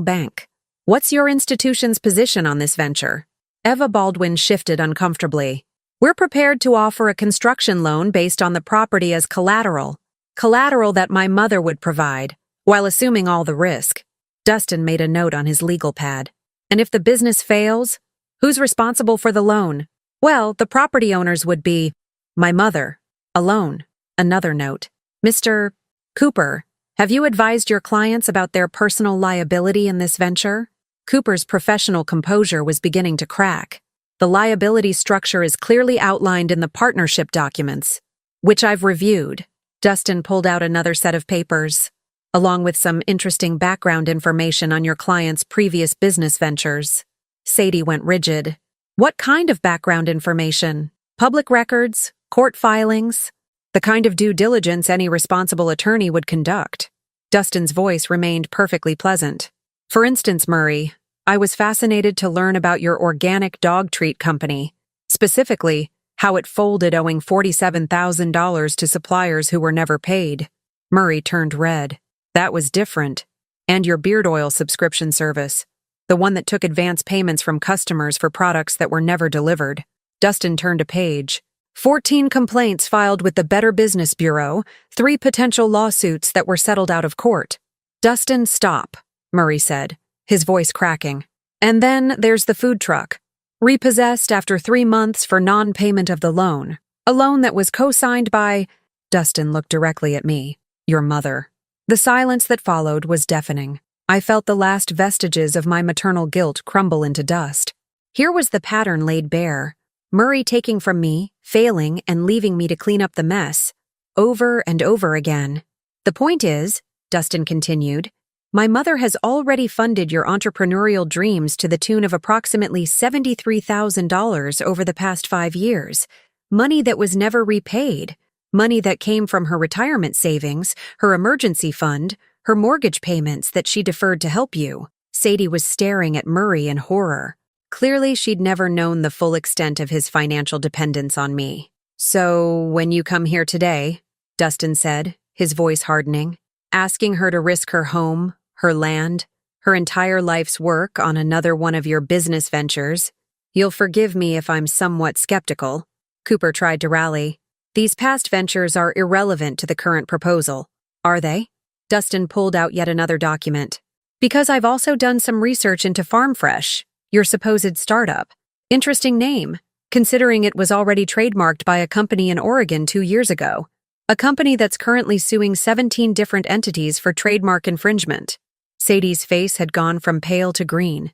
Bank. What's your institution's position on this venture? Eva Baldwin shifted uncomfortably. We're prepared to offer a construction loan based on the property as collateral that my mother would provide, while assuming all the risk. Dustin made a note on his legal pad. And if the business fails, who's responsible for the loan? Well, the property owners would be my mother, alone. Another note. Mr. Cooper, have you advised your clients about their personal liability in this venture? Cooper's professional composure was beginning to crack. The liability structure is clearly outlined in the partnership documents, which I've reviewed. Dustin pulled out another set of papers, along with some interesting background information on your client's previous business ventures. Sadie went rigid. What kind of background information? Public records? Court filings? The kind of due diligence any responsible attorney would conduct. Dustin's voice remained perfectly pleasant. For instance, Murray, I was fascinated to learn about your organic dog treat company, specifically how it folded owing $47,000 to suppliers who were never paid. Murray turned red. That was different. And your beard oil subscription service, the one that took advance payments from customers for products that were never delivered. Dustin turned a page. 14 complaints filed with the Better Business Bureau, 3 potential lawsuits that were settled out of court. Dustin, stop, Murray said, his voice cracking. And then there's the food truck. Repossessed after 3 months for non-payment of the loan. A loan that was co-signed by... Dustin looked directly at me. Your mother. The silence that followed was deafening. I felt the last vestiges of my maternal guilt crumble into dust. Here was the pattern laid bare. Murray taking from me, failing, and leaving me to clean up the mess, over and over again. The point is, Dustin continued, my mother has already funded your entrepreneurial dreams to the tune of approximately $73,000 over the past 5 years, money that was never repaid, money that came from her retirement savings, her emergency fund, her mortgage payments that she deferred to help you. Sadie was staring at Murray in horror. Clearly, she'd never known the full extent of his financial dependence on me. So, when you come here today, Dustin said, his voice hardening, asking her to risk her home, her land, her entire life's work on another one of your business ventures, you'll forgive me if I'm somewhat skeptical. Cooper tried to rally. These past ventures are irrelevant to the current proposal. Are they? Dustin pulled out yet another document. Because I've also done some research into Farm Fresh, your supposed startup. Interesting name, considering it was already trademarked by a company in Oregon 2 years ago. A company that's currently suing 17 different entities for trademark infringement. Sadie's face had gone from pale to green.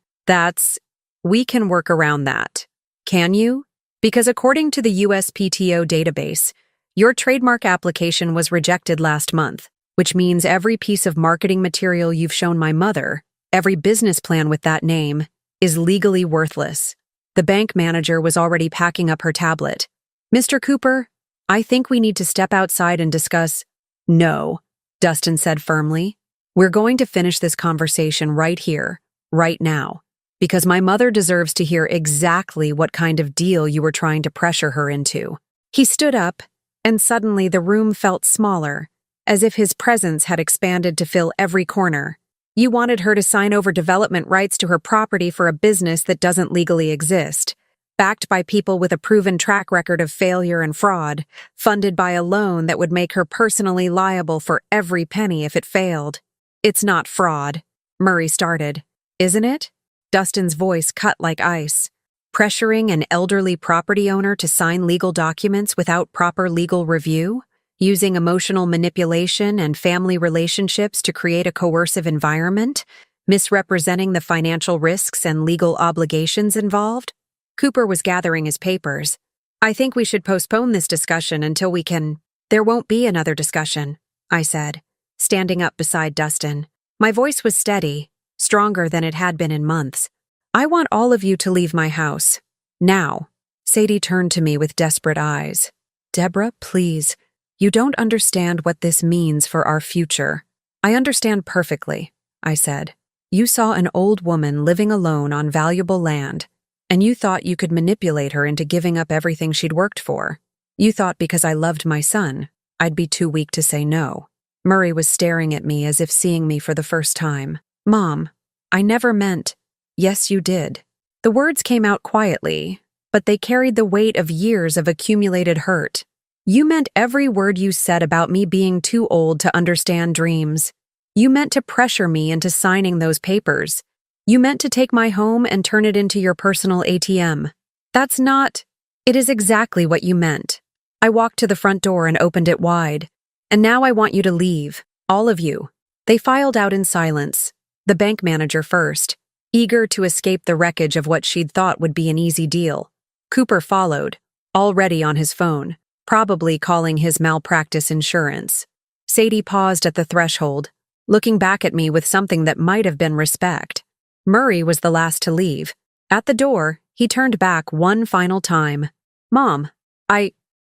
We can work around that. Can you? Because according to the USPTO database, your trademark application was rejected last month, which means every piece of marketing material you've shown my mother, every business plan with that name, is legally worthless. The bank manager was already packing up her tablet. Mr. Cooper, I think we need to step outside and discuss. No, Dustin said firmly. We're going to finish this conversation right here, right now, because my mother deserves to hear exactly what kind of deal you were trying to pressure her into. He stood up, and suddenly the room felt smaller, as if his presence had expanded to fill every corner. You wanted her to sign over development rights to her property for a business that doesn't legally exist, backed by people with a proven track record of failure and fraud, funded by a loan that would make her personally liable for every penny if it failed. It's not fraud, Murray started. Isn't it? Dustin's voice cut like ice. Pressuring an elderly property owner to sign legal documents without proper legal review? Using emotional manipulation and family relationships to create a coercive environment? Misrepresenting the financial risks and legal obligations involved? Cooper was gathering his papers. I think we should postpone this discussion until we can. There won't be another discussion, I said, standing up beside Dustin. My voice was steady, stronger than it had been in months. I want all of you to leave my house. Now. Sadie turned to me with desperate eyes. Deborah, please. You don't understand what this means for our future. I understand perfectly, I said. You saw an old woman living alone on valuable land, and you thought you could manipulate her into giving up everything she'd worked for. You thought because I loved my son, I'd be too weak to say no. Murray was staring at me as if seeing me for the first time. Mom, I never meant. Yes, you did. The words came out quietly, but they carried the weight of years of accumulated hurt. You meant every word you said about me being too old to understand dreams. You meant to pressure me into signing those papers. You meant to take my home and turn it into your personal ATM. That's not. It is exactly what you meant. I walked to the front door and opened it wide. And now I want you to leave, all of you. They filed out in silence, the bank manager first, eager to escape the wreckage of what she'd thought would be an easy deal. Cooper followed, already on his phone, probably calling his malpractice insurance. Sadie paused at the threshold, looking back at me with something that might have been respect. Murray was the last to leave. At the door, he turned back one final time. Mom,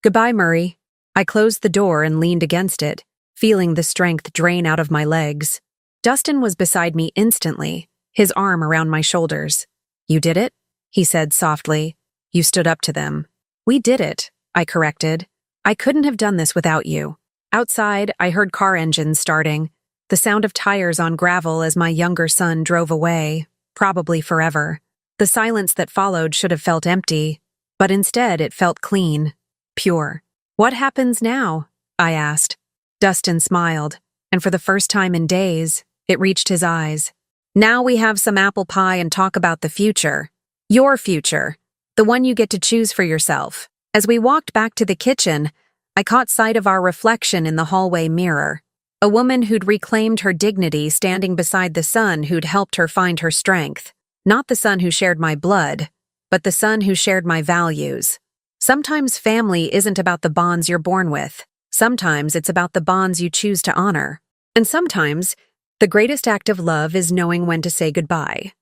Goodbye, Murray. I closed the door and leaned against it, feeling the strength drain out of my legs. Dustin was beside me instantly, his arm around my shoulders. You did it? He said softly. You stood up to them. We did it, I corrected. I couldn't have done this without you. Outside, I heard car engines starting, the sound of tires on gravel as my younger son drove away, probably forever. The silence that followed should have felt empty, but instead it felt clean, pure. What happens now? I asked. Dustin smiled, and for the first time in days, it reached his eyes. Now we have some apple pie and talk about the future. Your future, the one you get to choose for yourself. As we walked back to the kitchen, I caught sight of our reflection in the hallway mirror. A woman who'd reclaimed her dignity standing beside the son who'd helped her find her strength. Not the son who shared my blood, but the son who shared my values. Sometimes family isn't about the bonds you're born with. Sometimes it's about the bonds you choose to honor. And sometimes, the greatest act of love is knowing when to say goodbye.